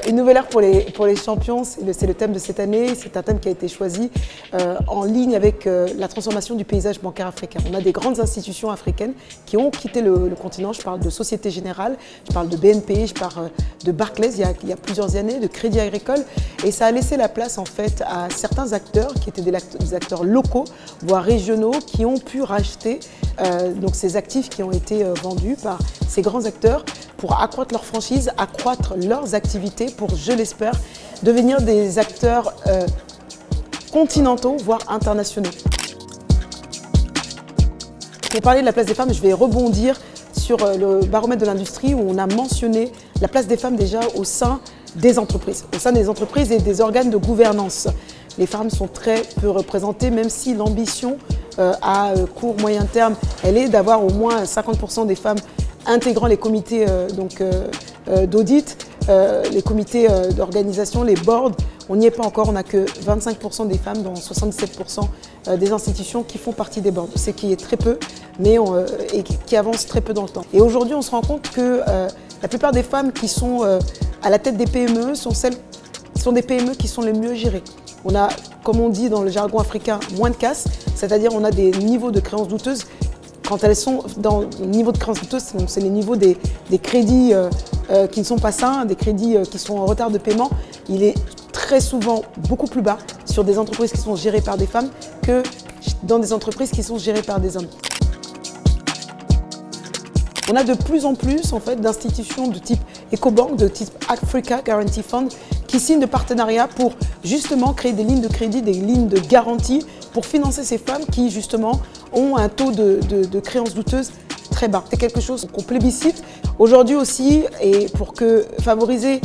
Une nouvelle ère pour les champions, c'est le thème de cette année. C'est un thème qui a été choisi en ligne avec la transformation du paysage bancaire africain. On a des grandes institutions africaines qui ont quitté le continent. Je parle de Société Générale, je parle de BNP, je parle de Barclays il y a plusieurs années, de Crédit Agricole. Et ça a laissé la place en fait à certains acteurs qui étaient des acteurs locaux, voire régionaux, qui ont pu racheter donc ces actifs qui ont été vendus par ces grands acteurs pour accroître leur franchise, accroître leurs activités pour, je l'espère, devenir des acteurs continentaux, voire internationaux. Pour parler de la place des femmes, je vais rebondir sur le baromètre de l'industrie où on a mentionné la place des femmes déjà au sein des entreprises et des organes de gouvernance. Les femmes sont très peu représentées, même si l'ambition à court, moyen terme, elle est d'avoir au moins 50% des femmes intégrant les comités d'audit, les comités d'organisation, les boards. On n'y est pas encore, on n'a que 25% des femmes dans 77% des institutions qui font partie des boards. C'est qui est très peu, mais et qui avance très peu dans le temps. Et aujourd'hui, on se rend compte que la plupart des femmes qui sont à la tête des PME sont des PME qui sont les mieux gérées. On a, comme on dit dans le jargon africain, moins de casse, c'est-à-dire on a des niveaux de créances douteuses. Quand elles sont dans le niveau de créances douteuses, c'est les niveaux des crédits qui ne sont pas sains, des crédits qui sont en retard de paiement. Il est très souvent beaucoup plus bas sur des entreprises qui sont gérées par des femmes que dans des entreprises qui sont gérées par des hommes. On a de plus en plus en fait, d'institutions de type EcoBank, de type Africa Guarantee Fund, qui signent de partenariats pour justement créer des lignes de crédit, des lignes de garantie pour financer ces femmes qui justement ont un taux de créances douteuses très bas. C'est quelque chose qu'on plébiscite aujourd'hui aussi et pour favoriser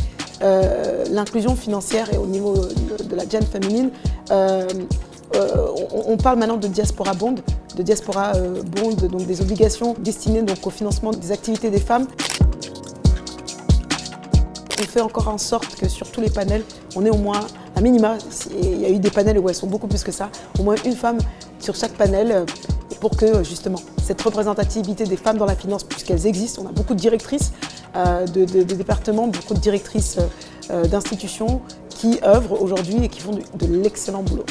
l'inclusion financière et au niveau de la gender féminine, on parle maintenant de diaspora bond, donc des obligations destinées donc, au financement des activités des femmes. On fait encore en sorte que sur tous les panels, on ait au moins un minima, il y a eu des panels où elles sont beaucoup plus que ça, au moins une femme sur chaque panel pour que justement cette représentativité des femmes dans la finance, puisqu'elles existent, on a beaucoup de directrices de départements, beaucoup de directrices d'institutions qui œuvrent aujourd'hui et qui font de l'excellent boulot.